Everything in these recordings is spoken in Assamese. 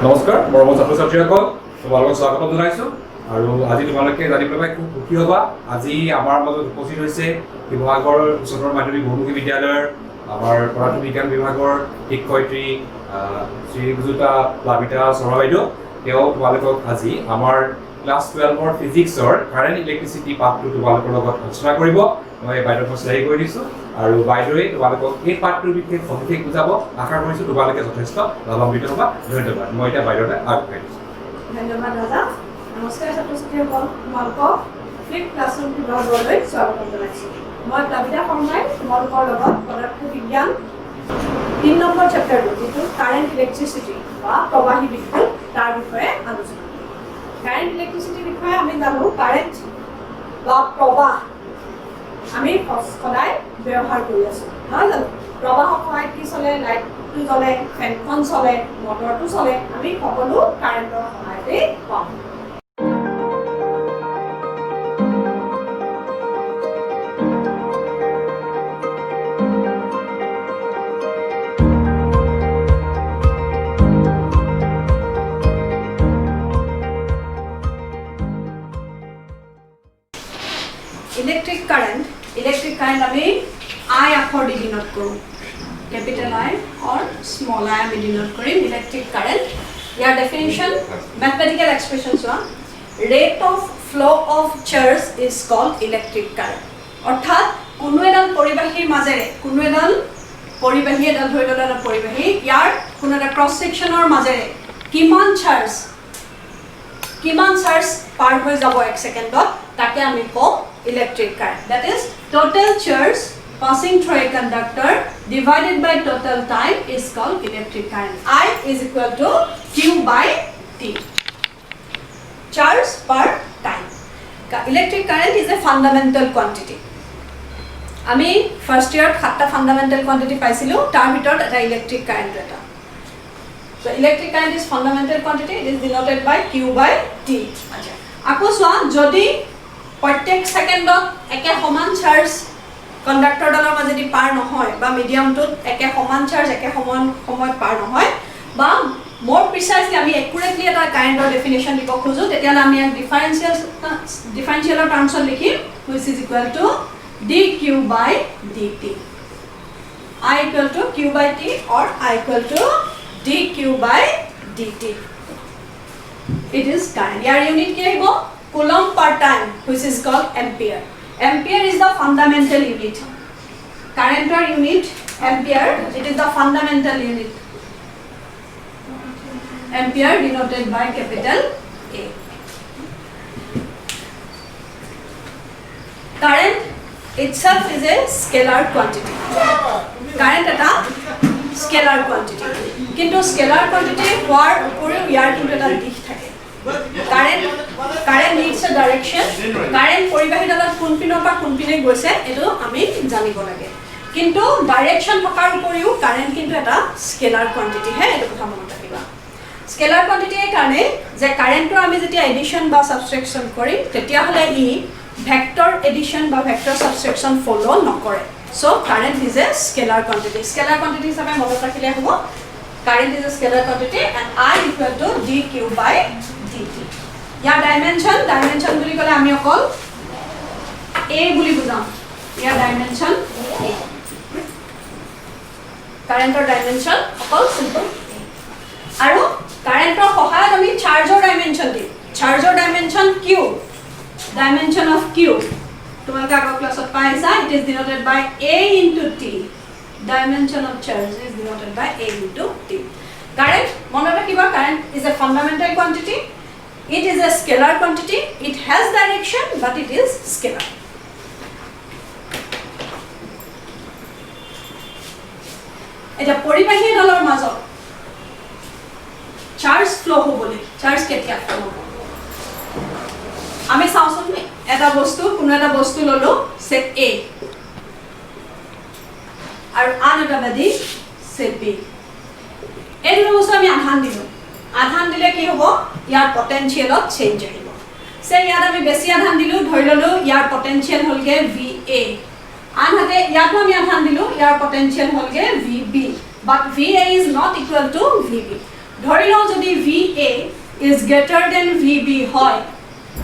নমস্কাৰ মৰমৰ ছাত্ৰ ছাত্ৰীসকল তোমালোকক স্বাগতম জনাইছোঁ আৰু আজি তোমালোকে জানি পেলাই খুব সুখী হ'বা আজি আমাৰ মাজত উপস্থিত হৈছে শিৱসাগৰ উচ্চতৰ মাধ্যমিক বহুমুখী বিদ্যালয়ৰ আমাৰ পদাৰ্থ বিজ্ঞান বিভাগৰ শিক্ষয়িত্ৰী শ্ৰীযুতা প্লাবিতা শৰ্মা বাইদেউ তেওঁ তোমালোকক আজি আমাৰ ক্লাছ 12ৰ ফিজিক্সৰ কাৰেণ্ট ইলেক্ট্ৰিচিটি পাঠটো তোমালোকৰ লগত আলোচনা কৰিব মই বাইদেউক চিনাকি কৰি দিছোঁ আৰু বাইদেৱে তোমালোকক এই পাঠটোৰ বিষয়ে সবিশেষ বুজাব আশা কৰিছোঁ তোমালোকে যথেষ্ট লাভান্বিত হ'বা ধন্যবাদ মই এতিয়া বাইদেউলৈ আগবঢ়াই দিছোঁ ধন্যবাদ দাদা নমস্কাৰ ছাত্ৰ ছাত্ৰীসকল তোমালোকক ফ্লিপ ক্লাছৰুম বিভাগলৈ স্বাগতম জনাইছোঁ মই প্লাবিতা শৰ্মাই তোমালোকৰ লগত পদাৰ্থ বিজ্ঞান 3 নম্বৰ চেপ্টাৰটো যিটো কাৰেণ্ট ইলেক্ট্ৰিচিটি বা প্ৰবাহী বিদ্যুৎ তাৰ বিষয়ে আলোচনা কৰিম কাৰেণ্ট ইলেক্ট্ৰিচিটিৰ বিষয়ে আমি জানো কাৰেণ্ট বা প্ৰবাহ আমি সদায় ব্যৱহাৰ কৰি আছোঁ নহয় জানো প্ৰবাহৰ সহায়ত কি চলে লাইটটো জ্বলে ফেনখন চলে মটৰটো চলে আমি সকলো কাৰেণ্টৰ সহায়তে পাওঁ ইলেক্ট্ৰিক কাৰেণ্ট আমি আই আখৰ দি ডিনোট কৰোঁ capital I or small I আমি ডিনোট কৰিম ইলেক্ট্ৰিক কাৰেণ্ট ইয়াৰ ডেফিনিশ্যন ম্যাথমেটিক্যাল এক্সপ্ৰেছন চোৱা rate of flow of charge is called electric current অৰ্থাৎ কোনো এডাল পৰিবাহীৰ মাজেৰে কোনো এডাল পৰিবাহী এডাল ধৰি ল'লে এটা পৰিবাহী ইয়াৰ কোনো এটা ক্ৰছ সেকশনৰ মাজেৰে কিমান চাৰ্জ পাৰ হৈ যাব 1 সেকেন্ডত তাকে আমি কওঁ electric current that is total charge passing through a conductor divided by total time is called electric current I is equal to Q by T charge per time electric current is a fundamental quantity আমি ফার্স্ট ইয়ার 7টা ফান্ডামেন্টাল কোয়ান্টিটি পাইছিলো তার ভিতৰত এটা ইলেক্ট্রিক কারেন্ট এটা so electric current is fundamental quantity it is denoted by Q by T আচ্ছা আকো সোয়া যদি প্ৰত্যেক সেকেন্ডত একে সমান চাৰ্জ কন্ডাক্টৰ ডালৰ মাজেদি পাৰ নহয় বা মিডিয়ামটোত একে সমান চাৰ্জ একে সমান সময়ত পাৰ নহয় বা more precisely আমি accurately এটা কাৰেন্টৰ ডেফিনিশ্যন দিব খুজো তেতিয়ালে আমি এক ডিফাৰেন্সিয়েলৰ টাৰ্মছত লিখিম which is equal to dq by dt I equal to q by t or I equal to dq by dt it is current your unit কি হ'ব coulomb per time which is called ampere ampere is the fundamental unit current or unit ampere it is the fundamental unit ampere denoted by capital A current itself is a scalar quantity current eta scalar quantity kintu scalar quantity hoar upore yar kintu eta dikh thake current needs a direction current পৰিবাহী ডালত কোন পিনৰ পৰা কোন পিনে গৈছে এটো আমি জানিব লাগে কিন্তু ডাইৰেকশন থকাৰ উপৰিও কাৰেন্ট কিন্তু এটা স্কেলাৰ কোয়ান্টিটি হে এটো কথা মনত ৰাখিবা স্কেলাৰ কোয়ান্টিটি এ কাৰণে যে কাৰেন্টৰ আমি যেতিয়া এডিশন বা সাবট্ৰেকশন কৰিম তেতিয়া হলে ই ভেক্টৰ এডিশন বা ভেক্টৰ সাবট্ৰেকশন ফলো নকৰে so current is a scalar quantity হিচাপে মনত ৰাখিলে হ'ব current is a scalar quantity and I equal to dq by dt ya dimension বুলি কলে আমি অকল a বুলি বুজাম ya dimension a কাৰেন্টৰ ডাইমেনশন অকল সিম্পল আৰু কাৰেন্টৰ সহায়ত আমি চাৰ্জৰ dimension q dimension of q তোমালোকে আগৰ ক্লাছত পাইছা it is denoted by a into t dimension of charge is denoted by A into T. Current, current is a fundamental quantity. It is a scalar quantity. It has direction, but it is scalar. Eta পৰিবাহী ডালৰ মাজত charge flow হ'বলে charge কেতিয়া flow হ'ব আমি চাওঁচোন এটা বস্তু কোনো এটা বস্তু ললো set A আৰু আন এটা বাদি set B এই দুটো বস্তু আমি আধান দিলে কি হ'ব ইয়াৰ পটেনশিয়ালত চেঞ্জ আহিব সে ইয়াত আমি বেছি আধান দিলো ধৰি ললো ইয়াৰ পটেনশিয়াল হলগে VA আনহাতে ইয়াতো আমি আধান দিলো ইয়াৰ potential হলগে VB but VA is not equal to VB ধৰি লওঁ যদি VA is greater than VB হয়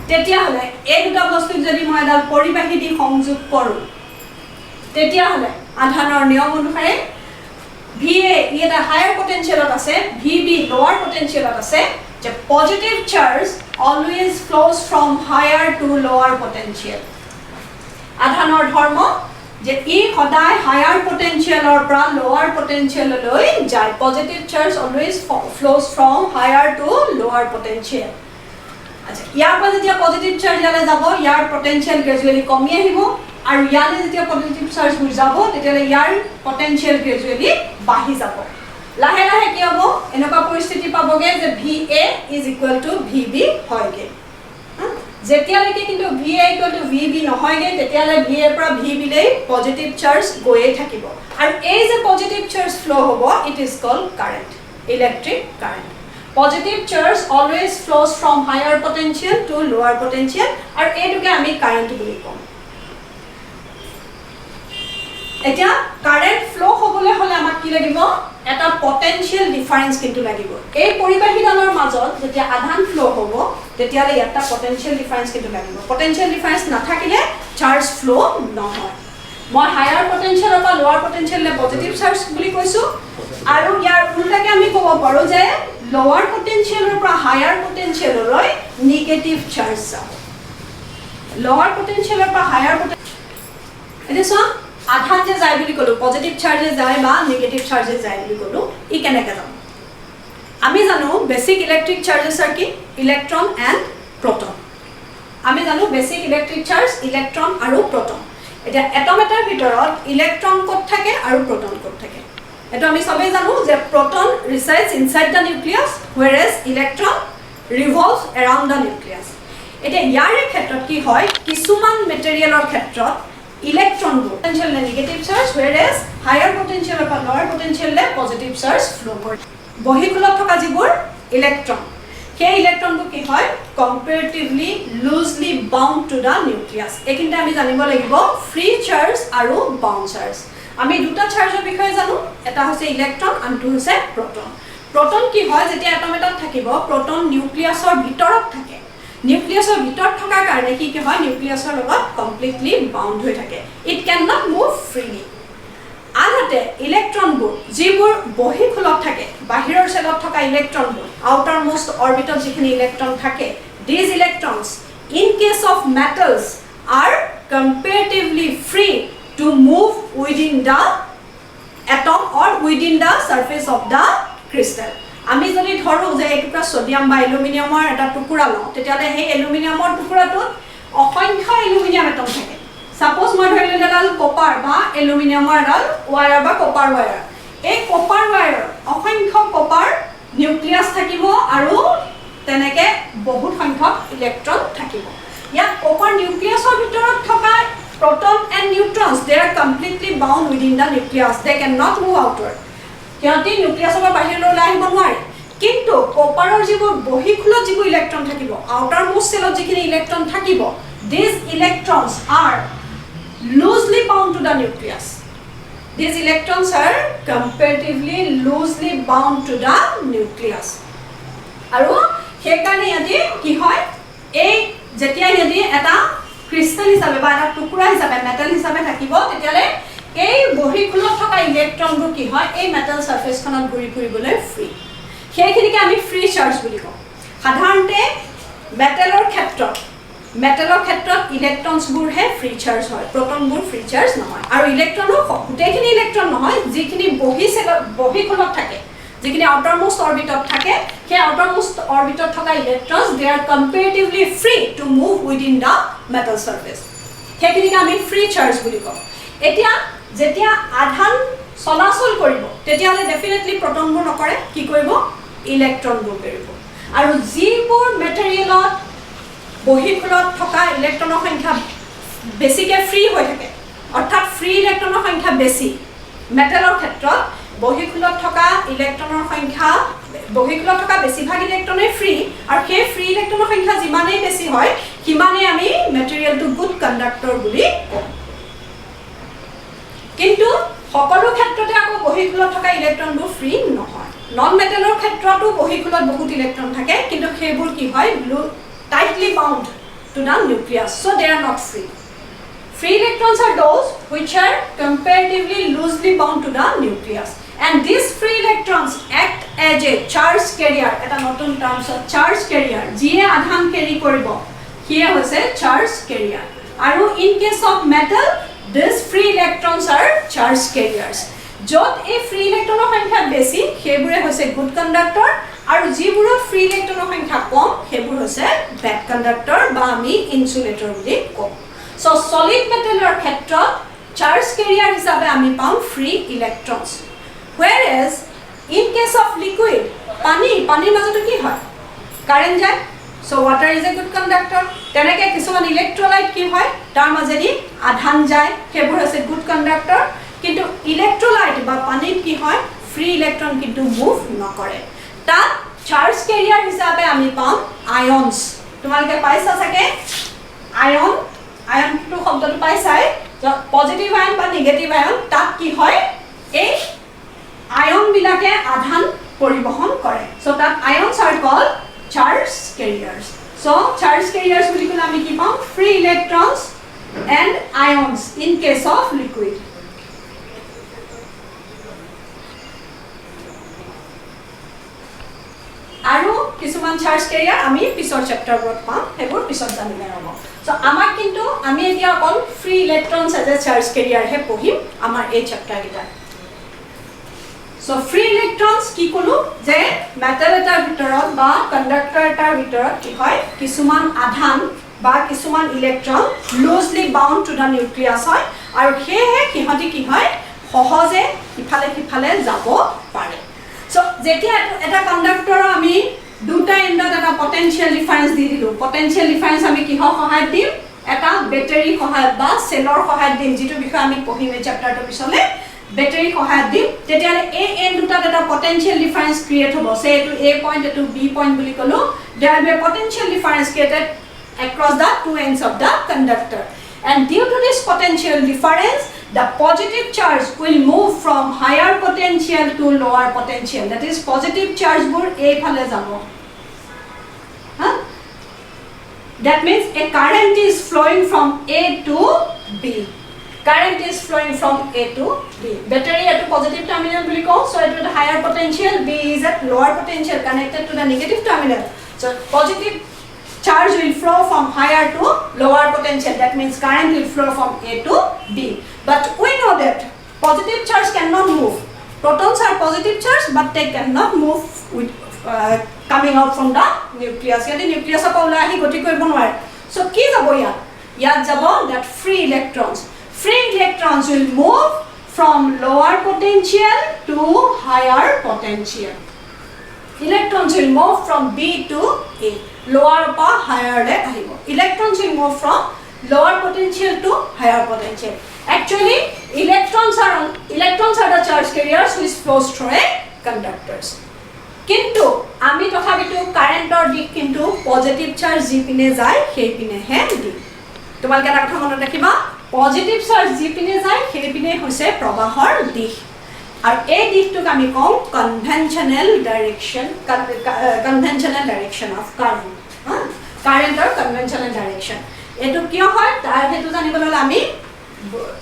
তেতিয়াহ'লে এই দুটা বস্তুক যদি মই এডাল পৰিবাহী দি সংযোগ কৰোঁ তেতিয়াহ'লে আধানৰ নিয়ম অনুসাৰে VA এটা হায়াৰ পটেনশিয়েলত আছে VB লোৱাৰ পটেনশিয়েলত আছে যে positive charge always flows from higher to lower potential আধানৰ ধৰ্ম যে ই সদায় হায়াৰ পটেনশিয়েলৰ পৰা লোৱাৰ পটেনশিয়েললৈ যায় positive charge always flows from higher to lower potential আচ্ছা ইয়াৰ পৰা যেতিয়া পজিটিভ চাৰ্জ ইয়ালে যাব ইয়াৰ পটেনশিয়েল গ্ৰেজুৱেলি কমি আহিব আৰু ইয়ালে যেতিয়া পজিটিভ চাৰ্জ হৈ যাব তেতিয়ালে ইয়াৰ পটেনশিয়েল গ্ৰেজুৱেলি বাঢ়ি যাব লাহে লাহে কি হ'ব এনেকুৱা পৰিস্থিতি পাবগে যে VA VB হয়গে যেতিয়ালৈকে কিন্তু VA VB নহয়গে তেতিয়ালে VA পৰা VB লৈ পজিটিভ চাৰ্জ গৈয়ে থাকিব আৰু এই যে পজিটিভ চাৰ্জ ফ্লো হ'ব it is called current electric current Positive charge always flows from higher potential to lower potential আৰু এইটোকে আমি কাৰেন্ট বুলি কওঁ এতিয়া কাৰেন্ট ফ্লো হ'বলৈ হলে আমাক কি লাগিব এটা পটেনশিয়েল ডিফাৰেন্স কিন্তু লাগিব এই পৰিবাহীডালৰ মাজত যেতিয়া আধান ফ্লো হ'ব তেতিয়ালে এটা পটেনশিয়েল ডিফাৰেন্স কিন্তু লাগিব পটেনশিয়েল ডিফাৰেন্স নাথাকিলে চাৰ্জ ফ্লো নহয় মই হায়াৰ পটেনশিয়েলৰ পৰা লোৱাৰ পটেনশিয়েললে পজিটিভ চাৰ্জ বুলি কৈছো আৰু ইয়াৰ উল্টাকে আমি ক'ব পাৰো যে লোৱাৰ পটেনশিয়েলৰ পৰা হায়াৰ পটেনশিয়েললৈ নেগেটিভ চাৰ্জ যাব লোৱাৰ পটেনশিয়েলৰ পৰা হায়াৰ পটেনশিয়েল আধান যে যায় বুলি ক'লো পজিটিভ চাৰ্জে যায় বা নেগেটিভ চাৰ্জে যায় বুলি ক'লো ই কেনেকৈ যাব আমি জানো বেসিক ইলেক্ট্ৰিক চাৰ্জেছ are কি ইলেক্ট্ৰন এণ্ড প্ৰটন আমি জানো বেসিক ইলেক্ট্ৰিক চাৰ্জ ইলেক্ট্ৰন আৰু প্ৰটন এটা এটম এটাৰ ভিতৰত ইলেক্ট্ৰন ক'ত থাকে আৰু প্ৰটন ক'ত থাকে এটা আমি সবেই জানো যে proton resides inside the nucleus whereas electron revolves around the nucleus এটা ইয়াৰে ক্ষেত্ৰত কি হয় কিছুমান মেটেৰিয়েলৰ ক্ষেত্ৰত ইলেক্ট্ৰন বোৰ potential negative charge whereas higher potential বা lower potential লে পজিটিভ চাৰ্জ ফ্লো কৰে বহিঃকুলত থকা যিবোৰ ইলেক্ট্ৰন সেই ইলেক্ট্ৰনবোৰ কি হয় comparatively loosely bound to the nucleus একিনটা আমি জানিব লাগিব ফ্ৰী চাৰ্জ আৰু বাউন্ড চাৰ্জ আমি দুটা চাৰ্জৰ বিষয়ে জানো এটা হৈছে ইলেক্ট্ৰন আনটো হৈছে প্ৰটন প্ৰটন কি হয় যেতিয়া এটম এটাত থাকিব প্ৰটন নিউক্লিয়াছৰ ভিতৰত থাকে নিউক্লিয়াছৰ ভিতৰত থকাৰ কাৰণে কি হয় নিউক্লিয়াছৰ লগত কমপ্লিটলি বাউন্ড হৈ থাকে it can not move freely আনহাতে ইলেক্ট্ৰনবোৰ যিবোৰ বহিঃকুলত থাকে বাহিৰৰ সেলত থকা ইলেক্ট্ৰনবোৰ আউটাৰ মোষ্ট অৰ্বিটত যিখিনি ইলেক্ট্ৰন থাকে these electrons in case of metals are comparatively free to move within the atom or within the surface of the crystal আমি যদি ধৰো যে এইটুকুৰা সোডিয়াম বা এলুমিনিয়ামৰ এটা টুকুৰা লওঁ তেতিয়ালে সেই এলুমিনিয়ামৰ টুকুৰাটোত অসংখ্য এলুমিনিয়াম এটম থাকে সাপোজ মই ধৰিলে এডাল কপাৰ বা এলুমিনিয়ামৰ এডাল ওয়্যাৰ বা কপাৰ ওয়্যাৰ এই কপাৰ ওয়্যাৰ অসংখ্য কপাৰ নিউক্লিয়াছ থাকিব আৰু তেনেকে বহুত সংখ্যক ইলেক্ট্ৰন থাকিব ইয়াত কপাৰ নিউক্লিয়াছৰ ভিতৰত থকা proton and neutrons they are completely bound within the nucleus they cannot move outward কিয়তি নিউক্লিয়াছৰ পৰা বাহিৰলৈ ওলাই আহিব নোৱাৰে কিন্তু কপাৰৰ যিবোৰ বহিঃকুলত যিবোৰ ইলেক্ট্ৰন থাকিব আউটাৰ মোষ্ট সেলত যিখিনি ইলেক্ট্ৰন থাকিব these electrons are loosely bound to the nucleus these electrons are comparatively loosely bound to the nucleus আৰু সেইকাৰণে ইয়াতে কি হয় এই যেতিয়া ইয়াতে এটা ক্ৰিস্টাল হিসাবে বা এটা টুকুৰা হিসাবে মেটাল হিসাবে থাকিব তেতিয়ালে এই বহিঃকুলত থকা ইলেক্ট্ৰনবোৰ কি হয় এই মেটাল সাৰফেসখনত ঘূৰি ফুৰিবলৈ ফ্ৰী সেইখিনিকে আমি ফ্ৰী চাৰ্জ বুলি কওঁ সাধাৰণতে মেটালৰ ক্ষেত্ৰত ইলেক্ট্ৰনছবোৰ হে ফ্ৰী চাৰ্জ হয় প্ৰটনবোৰ ফ্ৰী চাৰ্জ নহয় আৰু ইলেক্ট্ৰনো গোটেইখিনি ইলেক্ট্ৰন নহয় যিখিনি বহিঃকুলত থাকে যিখিনি আউটাৰ মোষ্ট অৰ্বিটত থাকে সেই আউটাৰ মোষ্ট অৰ্বিটত থকা electrons they are comparatively free to move within the metal surface সেইখিনিকে আমি ফ্ৰী চাৰ্জ বুলি কওঁ এতিয়া যেতিয়া আধান চলাচল কৰিব তেতিয়ালে ডেফিনেটলি প্ৰটনবোৰ নকৰে কি কৰিব ইলেক্ট্ৰনবোৰ কৰিব আৰু যিবোৰ মেটেৰিয়েলত বহিঃকুলত থকা ইলেক্ট্ৰনৰ সংখ্যা বেছিকে ফ্ৰী হৈ থাকে অৰ্থাৎ ফ্ৰী ইলেক্ট্ৰনৰ সংখ্যা বেছি মেটালৰ ক্ষেত্ৰত বহিঃকুলত থকা ইলেক্ট্ৰনৰ সংখ্যা বহিঃকুলত থকা বেছিভাগ ইলেক্ট্ৰনে ফ্ৰী আৰু সেই ফ্ৰী ইলেক্ট্ৰনৰ সংখ্যা যিমানেই বেছি হয় সিমানেই আমি মেটেৰিয়েলটো গুড কণ্ডাক্টৰ বুলি কওঁ কিন্তু সকলো ক্ষেত্ৰতে আকৌ বহিঃকুলত থকা ইলেক্ট্ৰনবোৰ ফ্ৰী নহয় নন মেটেলৰ ক্ষেত্ৰতো বহিখোলত বহুত ইলেক্ট্ৰন থাকে কিন্তু সেইবোৰ কি হয় tightly bound to the nucleus, so they are not free. Free electrons are those which are comparatively loosely bound to the nucleus, and these free electrons act as a charge carrier. Eta notun terms of charge carrier jie adhan carry koribo here hoise charge carrier. Aru in case of metal, these free electrons are charge carriers. Jot a free electron সংখ্যা বেছি হেবুৰে হৈছে good conductor আৰু যিবোৰৰ free electron সংখ্যা কম হেবুৰ হৈছে bad conductor বা আমি insulator বুলি কওঁ. So solid metalৰ ক্ষেত্ৰত charge carrier হিচাপে আমি পাওঁ free electrons, whereas in case of liquid পানীৰ মাজত কি হয় কাৰেন্ট যায়. So water is a good conductor. তেনেকৈ কিছুমান ইলেক্ট্ৰোলাইট কি হয় তাৰ মাজেদি আধান যায় হেবুৰ হৈছে good conductor. কিন্তু ইলেক্ট্ৰোলাইট বা পানীত কি হয় ফ্ৰী ইলেক্ট্ৰন কিন্তু মুভ নকৰে. তাত চাৰ্জ কেৰিয়াৰ হিচাপে আমি পাম আয়নছ. তোমালোকে পাইছা চাগে আয়নটো শব্দটো পাইছাই. পজিটিভ আয়ন বা নিগেটিভ আয়ন তাত কি হয় এই আয়নবিলাকে আধান পৰিবহন কৰে. চ' তাত ions are called charge carriers. So' charge carriers বুলি ক'লে আমি কি পাম free electrons and ions in case of liquid. আৰু কিছুমান চাৰ্জ কেৰিয়াৰ আমি পিছৰ চেপ্টাৰবোৰত পাম সেইবোৰ পিছত জানিলে হ'ব. চ' আমাক কিন্তু আমি এতিয়া অকল free electrons as a charge কেৰিয়াৰহে পঢ়িম আমাৰ এই চেপ্টাৰকেইটাত. চ' ফ্ৰী ইলেক্ট্ৰনছ কি ক'লো যে মেটেল এটাৰ ভিতৰত বা কণ্ডাক্টৰ এটাৰ ভিতৰত কি হয় কিছুমান আধান বা কিছুমান electron loosely bound to the nucleus হয় আৰু সেয়েহে সিহঁতি কি হয় সহজে ইফালে সিফালে যাব পাৰে. So যেতিয়া এটা কণ্ডাক্টৰ আমি দুটা এণ্ডত এটা পটেনশিয়াল ডিফাৰেন্স দি দিলো. পটেনশিয়াল ডিফাৰেন্স আমি কিহৰ সহায়ত দিম এটা বেটাৰী সহায়ত বা সেলৰ সহায়ত দিম, যিটো বিষয় আমি পঢ়িম এই চেপ্টাৰটোৰ পিছলে বেটাৰী সহায়ত দিম. তেতিয়াহ'লে এই এণ্ড দুটাত এটা পটেনশিয়াল ডিফাৰেন্স ক্ৰিয়েট হ'ব. সে এইটো এ পইণ্ট এইটো বি পইণ্ট বুলি ক'লো. There will be a potential difference created across the two ends of the conductor, and due to this potential difference the positive charge will move from higher potential to lower potential. That is positive charge bur a phale jabo. That means a current is flowing from A to B. Current is flowing from A to B. Battery at positive terminal boli ko, so it will higher potential, B is at lower potential connected to the negative terminal. So positive charge will flow from higher to lower potential. That means current will flow from A to B. But we know that positive charge cannot move. Protons are positive charge, but they cannot move with coming out from the nucleus. Yadi nucleus apa ulai ahi goti koribo nware. So ki jabo yat jabo that free electrons. Free electrons will move from lower potential to higher potential. Electrons will move from B to A. Lower pa higher le ahibo. Electrons will move from lower potential to higher potential. Actually electrons are the charge carriers which flows through a conductors. Kintu ami tothabitu currentor dik kintu positive charge jipine jay sei pine he di. Tomalke eta kotha monot rakhiba positive charge jipine jay sei pine hoise probahor dik. আর এই দিকটোক আমি কম কনভেনশনাল ডাইরেকশন অফ কারেন্ট. কাৰেন্টৰ কনভেনশনাল ডাইৰেকশন এটো কিয় হয় তাৰ হেতু জানিবলৈ আমি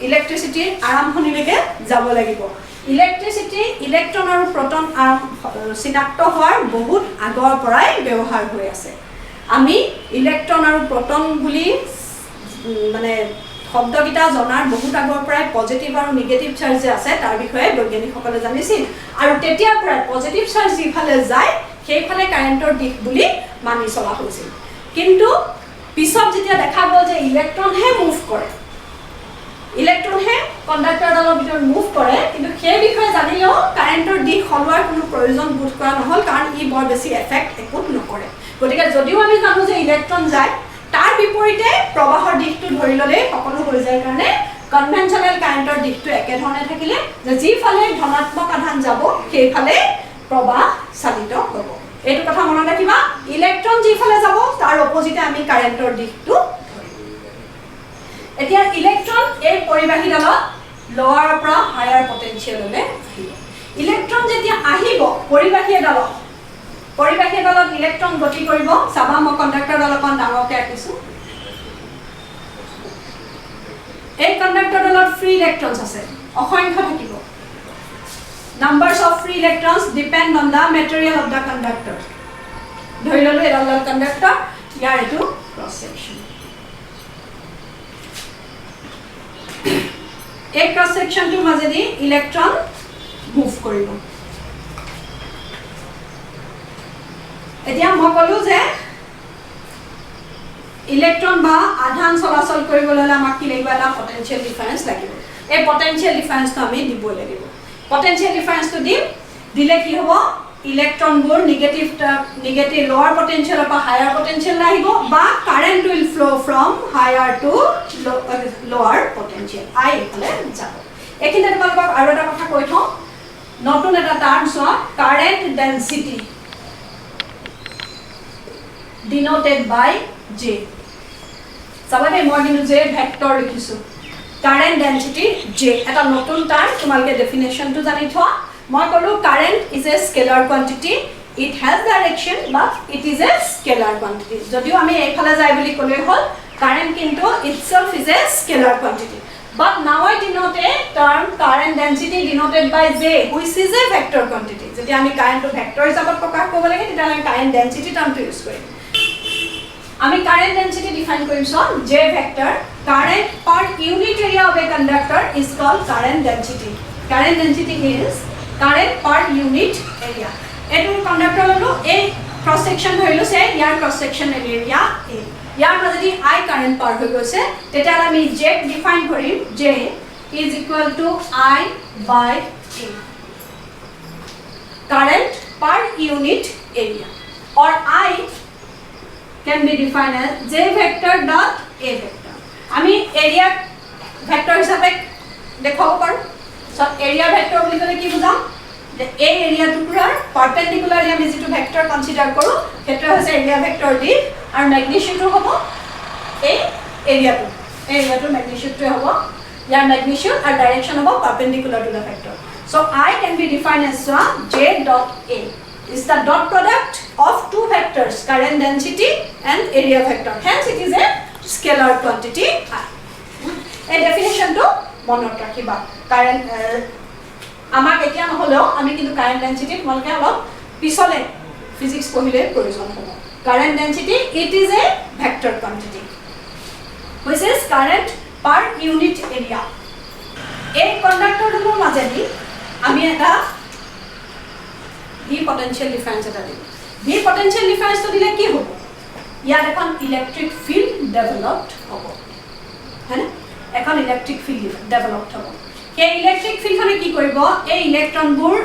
ইলেক্ট্ৰিসিটিৰ আৰম্ভণিলৈকে যাব লাগিব. ইলেক্ট্ৰিসিটি ইলেক্ট্ৰন আৰু প্ৰটন চিনাক্ত হোৱাৰ বহুত আগৰ পৰাই ব্যৱহাৰ হৈ আছে. আমি ইলেক্ট্ৰন আৰু প্ৰটন বুলি মানে শব্দকিটা জনাৰ বহুত আগৰ পৰাই পজিটিভ আৰু নিগেটিভ চাৰ্জ যে আছে তাৰ বিষয়ে বৈজ্ঞানিকসকলে জানিছিল আৰু তেতিয়াৰ পৰাই পজিটিভ চাৰ্জ যিফালে যায় সেইফালে কাৰেণ্টৰ দিশ বুলি মানি চলা হৈছিল. কিন্তু পিছত যেতিয়া দেখা গ'ল যে ইলেক্ট্ৰনহে মুভ কৰে, ইলেক্ট্ৰনহে কণ্ডাক্টৰডালৰ ভিতৰত মুভ কৰে, কিন্তু সেই বিষয়ে জানিলেও কাৰেণ্টৰ দিশ সলোৱাৰ কোনো প্ৰয়োজন বোধ কৰা নহ'ল কাৰণ ই বৰ বেছি এফেক্ট একো নকৰে. গতিকে যদিও আমি জানো যে ইলেক্ট্ৰন যায় তাৰ বিপৰীতে প্ৰবাহৰ দিশটো ধৰি ল'লে সকলো হৈ যায় কাৰণে কনভেনশনাল কাৰেণ্টৰ দিশটো একেধৰণে থাকিলে যে যিফালে ধনাত্মক আধান যাব সেইফালে প্ৰবাহ চালিত হ'ব. এইটো কথা মনত ৰাখিবা. ইলেক্ট্ৰন যিফালে যাব তাৰ অপজিটে আমি কাৰেণ্টৰ দিশটো ধৰিম. এতিয়া ইলেক্ট্ৰন এই পৰিবাহীডালত লোৱাৰ পৰা হায়াৰ পটেনশিয়েললৈ আহিব. ইলেক্ট্ৰন যেতিয়া আহিব পৰিবাহী এডালত ইলেক্ট্ৰন গতি কৰিব চাবা মই কণ্ডাক্টৰডাল অকণ ডাঙৰকৈ আঁকিছোঁ এই কণ্ডাক্টৰডালত ফ্ৰী ইলেক্ট্ৰনছ আছে অসংখ্য থাকিব numbers of free electrons depend on the material of the conductor ধৰি ললো এডাল কণ্ডাক্টৰ ইয়াৰ এটো ক্ৰছ সেকশন এই ক্ৰছ সেকশনটোৰ মাজেদি ইলেক্ট্ৰন মুভ কৰিব এতিয়া মই কলো যে ইলেক্ট্ৰন বা আধান চলাচল কৰিবলৈ হলে আমাক কি লাগিব এটা পটেনশিয়াল ডিফাৰেন্স লাগিব এই পটেনশিয়াল ডিফাৰেন্সটো আমি দিব লাগিব পটেনশিয়াল ডিফাৰেন্সটো দিলে কি হ'ব ইলেক্ট্ৰনবোৰ নেগেটিভ লোৱাৰ পটেনশিয়ালৰ পৰা হায়াৰ পটেনশিয়াল আহিব বা current will flow from higher to lower potential আই ইফালে যাব এখিনে তোমালোকক আৰু এটা কথা কৈ থওঁ নতুন এটা টাৰ্ম চোৱা current density denoted by J সাবানে মই কিন্তু J ভেক্টৰ লিখিছো কাৰেন্ট ডেন্সিটি J এটা নতুন টাৰ্ম তোমালকে ডেফিনেশনটো জানি থোৱা মই কলো current is a scalar quantity it has direction but it is a scalar quantity যদিও আমি এইফালে যাই বুলি কলে হল কারেন্ট কিন্তু itself is a scalar quantity but now I denote a term current density denoted by J which is a vector quantity যদি আমি কারেন্টটো ভেক্টৰ হিচাপত প্ৰকাশ কৰিব লাগে তেতিয়া আমি কাৰেন্ট ডেন্সিটি টাৰ্মটো ইউজ কৰিম আমি current density define কৰিম so J vector current per unit area of a conductor is called current density is current per unit area এটো কন্ডাক্টৰ ললো এই ক্ৰস সেকশন ধৰিলো সে ইয়াৰ ক্ৰস সেকশন এৰিয়া a ইয়াৰ মাজেদি I কাৰেন্ট পাৰ হৈ গৈছে তেতিয়া আমি J ডিফাইন কৰিম J is equal to I by a current per unit area or I can be defined as J vector dot A vector. আমি area vector হিসাবে দেখাব পাৰো সো area vector বুলি কলে কি বুজাম যে এই area টুকুৰাৰ পাৰপেন্ডিকুলাৰলি আমি যেটো ভেক্টৰ কনসিডাৰ কৰো সেইটো হৈছে area vector d আৰু ম্যাগনিটিউডটো হ'ব এই এৰিয়াটো ম্যাগনিটিউডটো হ'ব ইয়াৰ ম্যাগনিটিউড আৰু ডাইৰেকশন হ'ব perpendicular to the vector so I can be defined as J dot A is the dot product of two vectors current density and area vector hence it is a scalar quantity I a definition to মনত ৰাখিবা কাৰেন্ট আমাক এতিয়া নহলেও আমি কিন্তু কাৰেন্ট ডেন্সিটি তোমালকে অলপ পিছলে ফিজিক্স পঢ়িলে প্ৰয়োজন হ'ব current density it is a vector quantity which is current per unit area এই কন্ডাক্টৰটোৰ মাজেদি আমি এটা V potential difference এটা দিম V potential difference তো দিলে কি হ'ব ইয়াত এখন ইলেক্ট্ৰিক ফিল্ড ডেভেলপড হ'ব হয়নে এখন ইলেক্ট্ৰিক ফিল্ড ডেভেলপড হ'ব এই ইলেক্ট্ৰিক ফিল্ডখনে কি কৰিব এই ইলেক্ট্ৰনবোৰ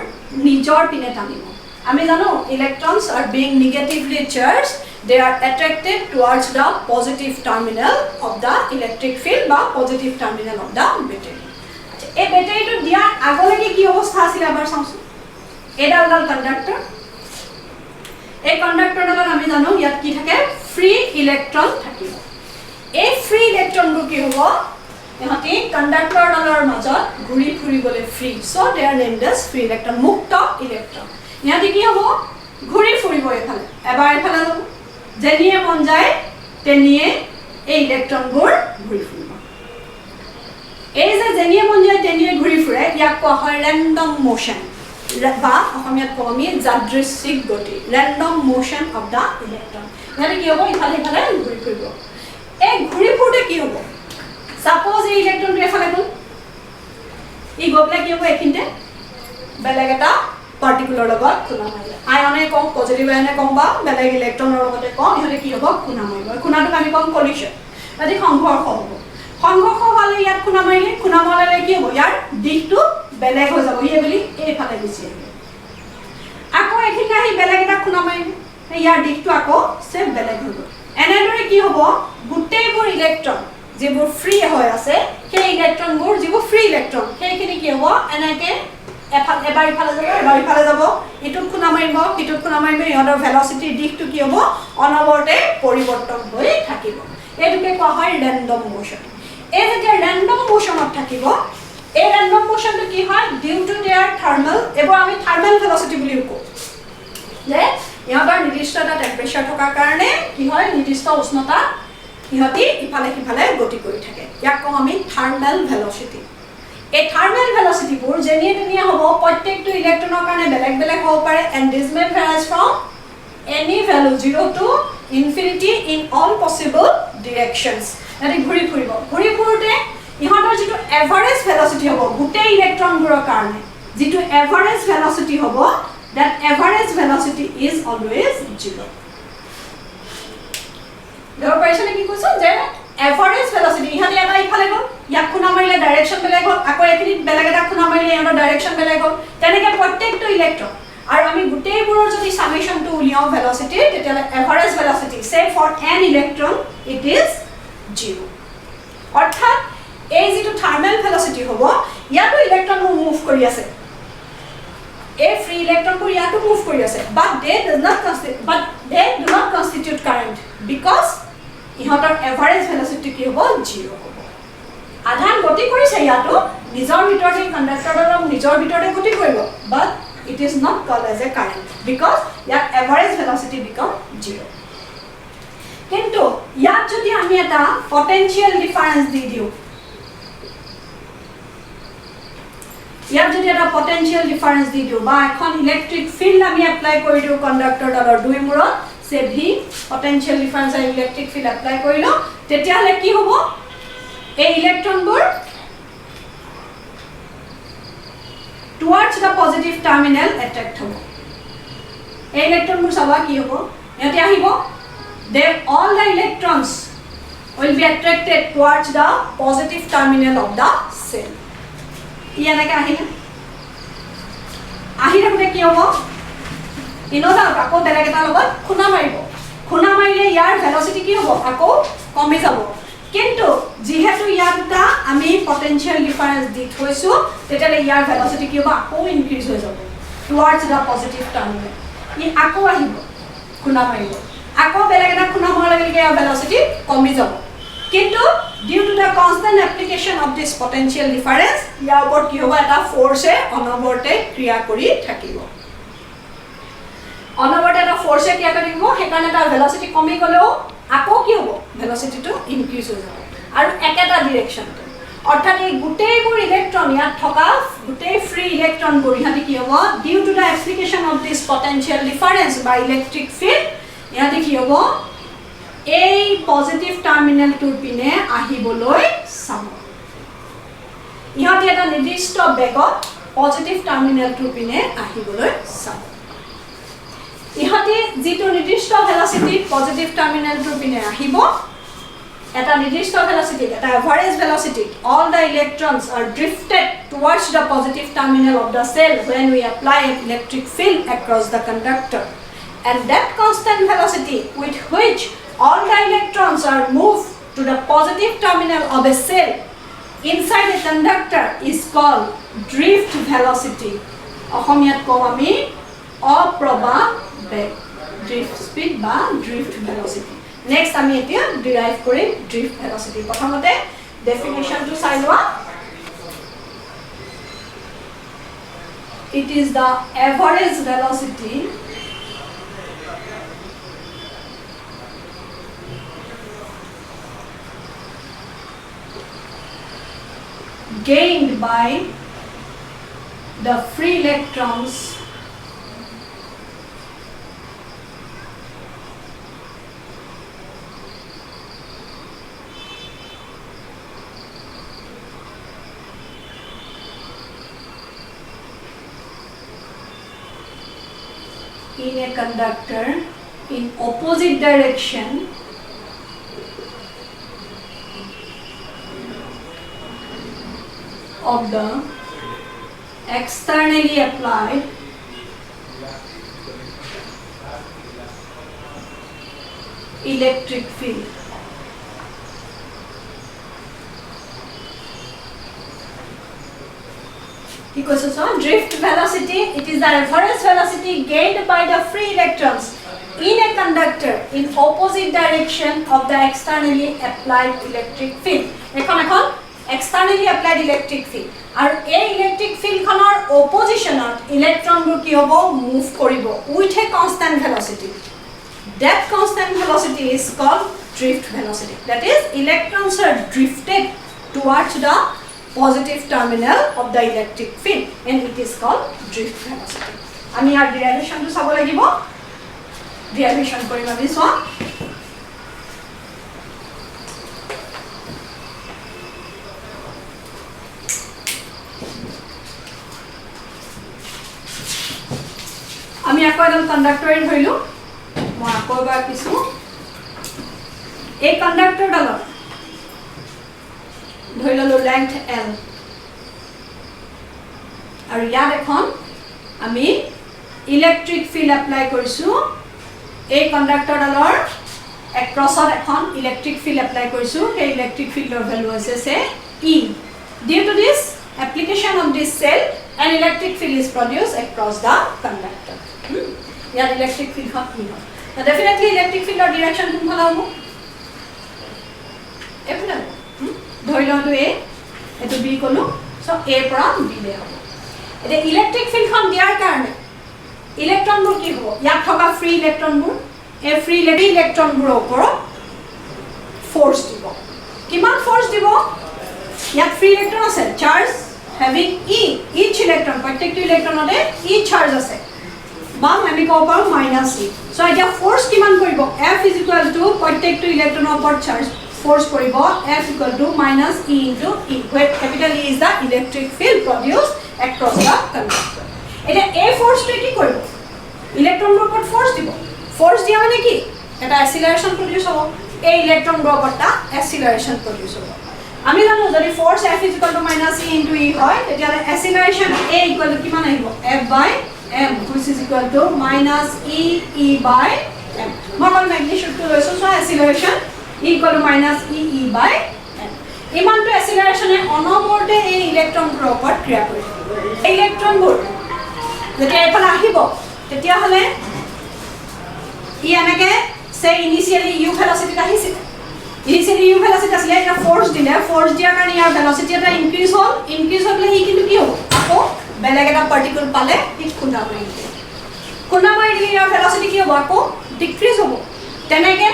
নিজৰ পিনে টানিব আমি জানো electrons are being negatively charged they are attracted towards the positive terminal of the electric field বা positive terminal of the battery এই ব্যাটারিটো দিয়া আগলৈকে কি অৱস্থা আছিল এবাৰ চাওঁচোন এডাল কন্ডাক্টৰ এই কন্ডাক্টৰডালত আমি জানো ইয়াত কি থাকে ফ্ৰী ইলেক্ট্ৰন থাকিব এই ফ্ৰী ইলেক্ট্ৰনবোৰ কি হ'ব এহতি কন্ডাক্টৰডালৰ মাজত ঘূৰি ফুৰিবলৈ free so they are named as free electron মুক্ত ইলেক্ট্ৰন ইয়াতে কি হ'ব ঘূৰি ফুৰিব এফালে এবাৰ এফালে যাব যেনিয়ে মন যায় তেনিয়ে এই ইলেক্ট্ৰনবোৰ ঘূৰি ফুৰিব এই যে যেনিয়ে মন যায় তেনিয়ে ঘূৰি ফুৰে ইয়াক কোৱা হয় ৰেন্ডম মোশন বা অসমীয়াত কওঁ আমি যাদৃচ্ছিক গতি random motion of the electron ইয়াতে কি হ'ব ইফালে ইফালে ঘূৰি ফুৰিব এই ঘূৰি ফুৰোতে কি হ'ব সাপোজ এই ইলেক্ট্ৰনটো এফালে গ'ল ই গ'লে কি হ'ব এখিনতে বেলেগ এটা পাৰ্টিকুলাৰ লগত খুনা মাৰিলে আয়নে কম পজিটিভ আয়নে কম বা বেলেগ ইলেক্ট্ৰনৰ লগতে কম ইহতে কি হ'ব খুনা মাৰিব খুনাটোক আমি কম কলিশ্যন যদি সংঘৰ্ষ হ'ব সংঘৰ্ষ হ'লে ইয়াত খুনা মাৰিলে কি হ'ব ইয়াৰ দিশটো বেলেগ হৈ যাব ইয়ে বুলি এইফালে গুচি আহিব আকৌ এখিন আহি বেলেগ এটা খুনা মাৰিব ইয়াৰ দিশটো আকৌ সে বেলেগ হৈ গ'ল এনেদৰে কি হ'ব গোটেইবোৰ ইলেক্ট্ৰন যিবোৰ ফ্ৰী হৈ আছে সেই ইলেক্ট্ৰনবোৰ যিবোৰ ফ্ৰী ইলেক্ট্ৰন সেইখিনি কি হ'ব এনেকে এবাৰ ইফালে যাব ইটোত খুনা মাৰিব ইটোত খুনা মাৰিব ইহঁতৰ ভেলচিটিৰ দিশটো কি হ'ব অনবৰতে পৰিৱৰ্তন হৈ থাকিব এইটোকে কোৱা হয় ৰেন্ডম মোশন এই যেতিয়া ৰেন্ডম মোশনত থাকিব এই random motion to কি হয় due to their thermal এবাৰ আমি thermal velocity বুলি কওঁ যে ইয়াৰ নিৰ্দিষ্ট এটা টেম্পাৰেচাৰ থকাৰ কাৰণে কি হয় নিৰ্দিষ্ট উষ্ণতা ইহতি ইফালে সিফালে গতি কৰি থাকে ইয়াক কওঁ আমি thermal velocity এই thermal velocity বোৰ যেনিয়ে তেনিয়ে হ'ব প্ৰত্যেকটো ইলেক্ট্ৰনৰ কাৰণে বেলেগ বেলেগ হ'ব পাৰে and this may vary from any value 0 to infinity in all possible directions মানে ঘূৰি ফুৰোতে ইহঁতৰ যেটো এভাৰেজ ভেলোচিটি হ'ব গোটেই ইলেক্ট্ৰনবোৰৰ কাৰণে যেটো এভাৰেজ ভেলোচিটি হ'ব that average velocity is always 0 দেৰ পাইছনে কি কৈছো যে এভাৰেজ ভেলোচিটি ইহঁতে এটা ইফালে গ'ল ইয়াক খুনা মাৰিলে ডাইৰেকচন বেলেগ হ'ল আকৌ এখিনিত বেলেগ এটা খুনা মাৰিলে ইহঁতৰ ডাইৰেকচন বেলেগ হ'ল তেনেকৈ প্ৰত্যেকটো ইলেক্ট্ৰন আৰু আমি গোটেইবোৰৰ যদি সামেশনটো উলিয়াও ভেলোচিটি তেতিয়ালে average velocity say for an electron it is 0 অৰ্থাৎ এই যেটো থাৰ্মেল ভেলোচিটি হ'ব ইয়াতো ইলেক্ট্ৰন মুভ কৰি আছে a free electron বোৰ ইয়াতো মুভ কৰি আছে but they do not constitute current because ইহঁতৰ এভাৰেজ ভেলোচিটি কি হ'ব 0 হ'ব আধান গতি কৰিছে ইয়াতো নিজৰ ভিতৰতে কণ্ডাক্টৰৰ নিজৰ ভিতৰতে গতি কৰিব but it is not called as a current because year average velocity become 0 কিন্তু ইয়াত যদি আমি এটা potential difference দি দিও ইয়াত যদি এটা potential difference দি দিও বা এখন ইলেক্ট্ৰিক ফিল্ড আমি এপ্লাই কৰি দিও কণ্ডাক্টৰ ডালৰ দুই মূৰত সে ভি potential difference আৰু ইলেক্ট্ৰিক ফিল্ড এপ্লাই কৰিলো তেতিয়া হলে কি হ'ব এই ইলেক্ট্ৰনবোৰ towards the positive terminal attract হ'ব এই ইলেক্ট্ৰনবোৰ সবা কি হ'ব ইয়াতে আহিব all the electrons will be attracted towards the positive terminal of the cell ইয়ানকে আহিলে মানে কি হ'ব ইনোদা আকৌ বেলেগ এটা লগত খুনা মাৰিলে ইয়াৰ ভেলোচিটি কি হ'ব আকৌ কমি যাব কিন্তু যেহেতু ইয়াটা আমি পটেনশিয়াল ডিফারেন্স দি থৈছো তেতিয়ালে ইয়াৰ ভেলোচিটি কি হ'ব আকৌ ইনক্ৰিজ হৈ যাব টুৱাৰ্ডছ দা পজিটিভ টাৰ্মিনেল ই আকৌ আহিব খুনা মাৰিব আকৌ বেলেগ এটা খুনা হোৱাৰ লগে লগে ইয়াৰ ভেলোচিটি কমি যাব কিন্তু due to the constant application of this potential difference ইয়াৰ ওপৰত কি হ'ব এটা ফোৰ্সে অনবৰতে ক্ৰিয়া কৰি থাকিব অনবৰতে এটা ফোৰ্সে ক্ৰিয়া কৰি থাকিব হেকাৰণে তাৰ ভেলোচিটি কমি গলেও আকৌ কি হ'ব ভেলোচিটিটো ইনক্ৰিজ হৈ যাব আৰু একেটা ডাইৰেকশনতে অৰ্থাৎ এই গোটেইবোৰ ইলেক্ট্ৰন ইয়াত থকা গোটেই ফ্ৰী ইলেক্ট্ৰনবোৰ ইহঁতে কি হ'ব due to the application of this potential difference বা ইলেক্ট্ৰিক ফিল্ড ইহঁতে কি হ'ব এই পজিটিভ টাৰ্মিনেলটোৰ পিনে আহিবলৈ চাব ইহঁতে এটা নিৰ্দিষ্ট বেগত পজিটিভ টাৰ্মিনেলটোৰ পিনে আহিবলৈ চাব ইহঁতে যেটো নিৰ্দিষ্ট ভেলোচিটি পজিটিভ টাৰ্মিনেলটোৰ পিনে আহিব এটা নিৰ্দিষ্ট ভেলোচিটি এটা average velocity all the electrons are drifted towards the positive terminal of the cell when we apply an electric field across the conductor and that constant velocity with which all the electrons are moved to the positive terminal of a cell inside a conductor is called drift velocity অসমীয়াত কওঁ আমি অপ্ৰবাহ বেগ drift speed বা drift velocity next আমি এতিয়া ডিৰাইভ কৰি drift velocity প্ৰথমতে ডেফিনিশনটো চাই লোৱা it is the average velocity gained by the free electrons in a conductor in opposite direction of the externally applied electric field. So drift velocity, it is the reference velocity gained by the free electrons in a conductor in opposite direction of the externally applied electric field. এখন externally applied electric field. And a electric field khonor opposition electron bur ki hobo move koribo with a constant velocity. That constant velocity is called drift velocity. That is, electrons are drifted towards the positive terminal of the electric field, and it is called drift velocity. Ami ar derivation to sabo lagibo. Derivation korima this one. আমি আকৌ এডাল কণ্ডাক্টৰ ধৰিলো মই আকৌ এবাৰ পিছো এই কণ্ডাক্টৰডালৰ ধৰি ললো লেংথ L আৰু ইয়াত এখন আমি ইলেক্ট্ৰিক ফিল্ড এপ্লাই কৰিছো এই কণ্ডাক্টৰডালৰ এক্ৰছত এখন ইলেক্ট্ৰিক ফিল্ড এপ্লাই কৰিছো এই ইলেক্ট্ৰিক ফিল্ডৰ ভ্যালু আছে E due to this application of this cell an electric field is produced across the conductor. Here electric field খন কি হয় so definitely electric field or direction কোনফালে হ'ব এফালে ধৰি লওঁতো A এটো B কলো so A পৰা B লে হ'ব এটা ইলেক্ট্ৰিক ফিল্ড খন দিয়াৰ কাৰণে ইলেক্ট্ৰন বোৰ কি হ'ব ইয়াত থকা ফ্ৰী ইলেক্ট্ৰন বোৰ এই ফ্ৰী ইলেক্ট্ৰন বোৰ ওপৰত ফোৰ্স দিব কিমান ফোৰ্স দিব ইয়াত ফ্ৰী ইলেক্ট্ৰন আছে charge having E each electron প্ৰত্যেকটো ইলেক্ট্ৰনতে E চাৰ্জ আছে বা আমি কব পাৰো মাইনাস E সো এটা ফোৰ্স কিমান কৰিব F প্ৰত্যেকটো ইলেক্ট্ৰনৰ ওপৰত চাৰ্জ ফোৰ্স কৰিব F minus E into E where capital E is the electric field produced across the conductor এটা এই ফোর্সটো কি কৰিব ইলেক্ট্ৰনৰ ওপৰত ফোৰ্স দিব ফোৰ্স দিয়া মানে কি এটা অ্যাসিলাৰেশন প্ৰডিউস হ'ব এই ইলেক্ট্ৰনৰ ওপৰত অ্যাসিলাৰেশন প্ৰডিউস হ'ব আমি জানো যদি force F minus E into E হয় তেতিয়া অ্যাসিলারেশন A কিমান আহিব F by m which is equal to minus E by m normal magnitude to লৈছো so acceleration equal to minus E by m ইমানটো acceleration এ অনবৰতে এই ইলেক্ট্ৰন বোৰ ওপৰত ক্ৰিয়া কৰিব এই ইলেক্ট্ৰন বোৰ যেতিয়া এফালে আহিব তেতিয়া হলে ই এনেকে সে ইনিশিয়ালি u velocity আহিছিল ইনিশিয়ালি u velocity আছিল এটা ফোর্স দিলে ফোর্স দিয়াৰ কাৰণে ইয়াৰ velocity এটা ইনক্ৰিজ হলে ই কিন্তু কি হ'ব আকৌ বেলেগ এটা পাৰ্টিকল পালে ই খুন্দা মাৰি দিলে ইয়াৰ ভেলোসিটি কি হ'ব আকৌ ডিক্ৰিজ হ'ব তেনেকে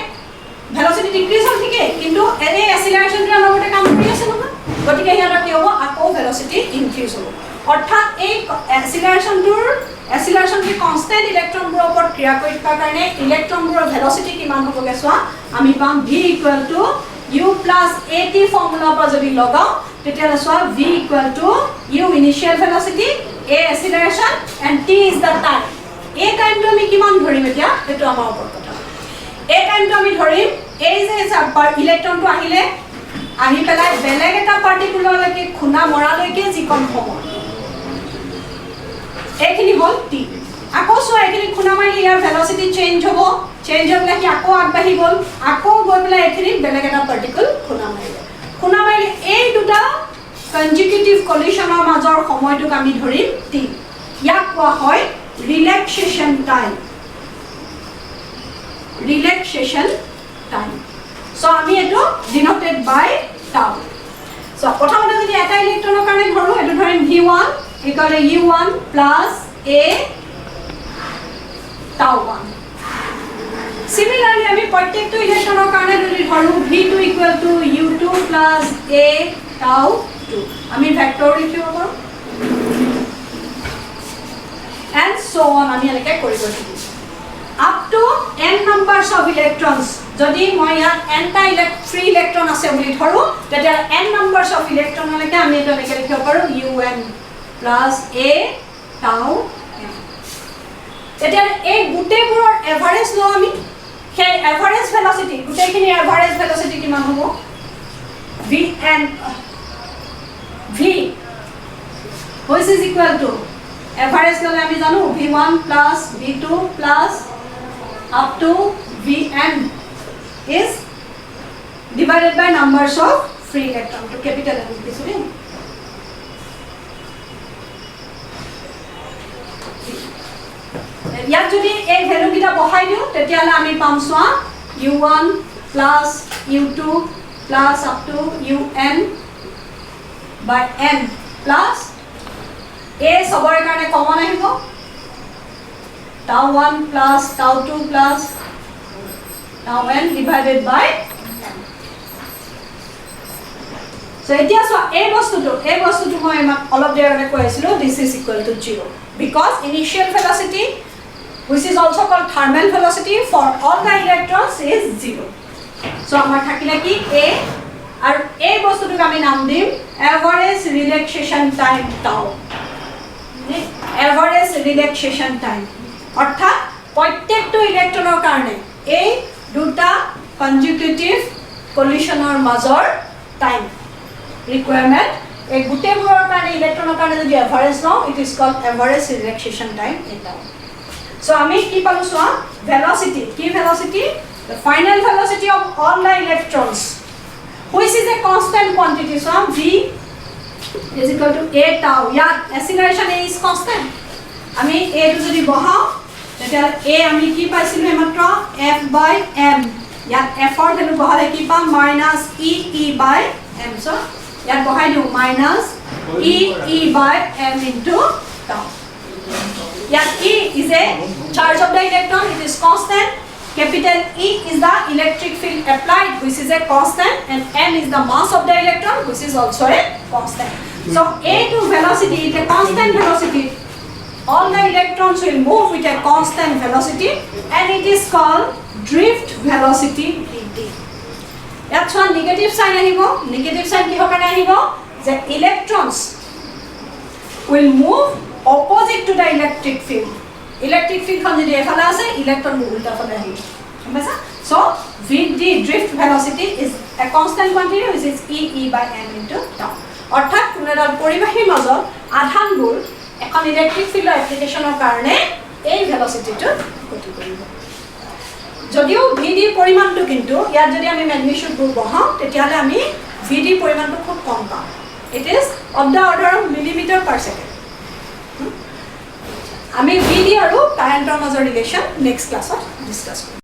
ভেলোসিটি ডিক্ৰিজ হ'ল ঠিকে কিন্তু এই অ্যাসিলাৰেশনটোৰ লগতে কাম কৰি আছে নহয় গতিকে ইয়াৰ কি হ'ব আকৌ ভেলোসিটি ইনক্ৰিজ হ'ব অৰ্থাৎ এই অ্যাসিলাৰেশনটো কনস্ট্যান্ট ইলেক্ট্ৰনবোৰ ওপৰত ক্ৰিয়া কৰি থকাৰ কাৰণে ইলেক্ট্ৰনবোৰৰ ভেলোসিটি কিমান হ'বগে চোৱা আমি পাম v u plus at formula পৰা যদি লগাও তেতিয়া চোৱা v u initial velocity a acceleration and t is the time a time to আমি কিমান ধৰিম এতিয়া এটো আমাৰ ওপৰত কথা a time to আমি ধৰিম এই যে ইলেক্ট্ৰনটো আহিলে আহি পেলাই বেলেগ এটা পাৰ্টিকুলাৰলৈকে খুনা মৰালৈকে যিকণ সময় এইখিনি হ'ল t আকৌ চোৱা এইখিনি খুনা মাৰি ইয়াৰ ভেলোসিটি চেঞ্জ হ'ব চেঞ্জ হ'লে কি আকৌ আগবাঢ়ি গ'ল আকৌ গৈ পেলাই এইখিনি বেলেগ এটা পাৰ্টিকল খুনা মাৰিলে এই দুটা কনজিকিউটিভ কলিশনৰ মাজৰ সময়টোক আমি ধৰিম t ইয়াক কোৱা হয় ৰিলেক্সেশন টাইম সো আমি এটো ডিনোটেড বাই tau সো প্ৰথমতে যদি এটা ইলেক্ট্ৰনৰ কাৰণে ধৰো এটো ধৰিম v1 u1 plus a tau 1 Similarly, আমি প্ৰত্যেকটো ইলেক্ট্ৰনৰ কাৰণে যদি ধৰো v2 u2 plus a tau 2 আমি ভেক্টৰ লিখিব পাৰো and so on আমি এনেকৈ কৰিব লাগিব up to n numbers of electrons যদি মই ইয়াত n টা ফ্ৰী ইলেক্ট্ৰন আছে বুলি ধৰো তেতিয়া n numbers of electron লৈকে আমি এটা এনেকৈ লিখিব পাৰো un plus a tau m তেতিয়া এই গুটেবোৰৰ এভাৰেজ লও আমি সেই এভাৰেজ ভেলোসিটি গুটেখিনি এভাৰেজ ভেলোসিটি কিমান হ'ব v which is equal to average ললে আমি জানো v1 plus v2 plus up to vn is divided by numbers of free electron to capital N লিখিছো ইয়াত যদি এই ভ্যালু কিটা বহাই দিও তেতিয়ালে আমি পাম সোয়া u1 plus u2 plus up to un by n plus a সবৰে কাৰণে কমন আহিব tau 1 plus tau 2 plus tau n divided by n. So এতিয়া so এই বস্তুটো মই অলপ দেৰি আগতে কৈ আছিলো this is equal to 0 because initial velocity which is also called thermal velocity for all the electrons is 0. So আমাৰ থাকিলে কি a আৰু এই বস্তুটোক আমি নাম দিম average relaxation time tau. Average relaxation time অৰ্থাৎ প্ৰত্যেকটো ইলেক্ট্ৰনৰ কাৰণে এই দুটা কনজুগেটিভ কলিশনৰ মাজৰ টাইম ৰিকুৱাৰমেন্ট এই গুটেবোৰৰ কাৰণে ইলেক্ট্ৰনৰ কাৰণে যদি এভাৰেজ লওঁ it is called average relaxation time এটা সো আমি কি পালো সোৱা ভেলোসিটি কি velocity the final velocity of all the electrons which is a constant quantity so v is equal to a tau yeah acceleration a is constant আমি a to যদি বহাও তেতিয়া a আমি কি পাইছিলো মাত্ৰ f by m ইয়াত f ৰ ভ্যালু বহালে কি পাম minus e by m so ইয়াত বহাই দিও minus e by m into tau ইয়াত e is a charge of the electron it is constant capital E is the electric field applied which is a constant and m is the mass of the electron which is also a constant so a to velocity is a constant velocity all the electrons will move with a constant velocity and it is called drift velocity dt. Yat so negative sign ahibo negative sign ki hokane ahibo the electrons will move opposite to the electric field. Electric field khon jodi efale ase electron ulta phale ahibo samajha so vd drift velocity is a constant quantity which is e by m into tau অর্থাৎ কোনডাল পৰিবাহীৰ মাজত আধানবোৰ এখন ইলেক্ট্ৰিক ফিল্ডৰ এপ্লিকেশনৰ কাৰণে এই ভেলোসিটিটো গতি কৰিব যদিও vd পৰিমাণটো কিন্তু ইয়াত যদি আমি ম্যাগনিটিউডবোৰ বহাও তেতিয়ালে আমি vd পৰিমাণটো খুব কম পাম it is of the order of millimeter per second আমি vd আৰু কাৰেন্টৰ মাজৰ ৰিলেচন নেক্সট ক্লাছত ডিসকাস কৰিম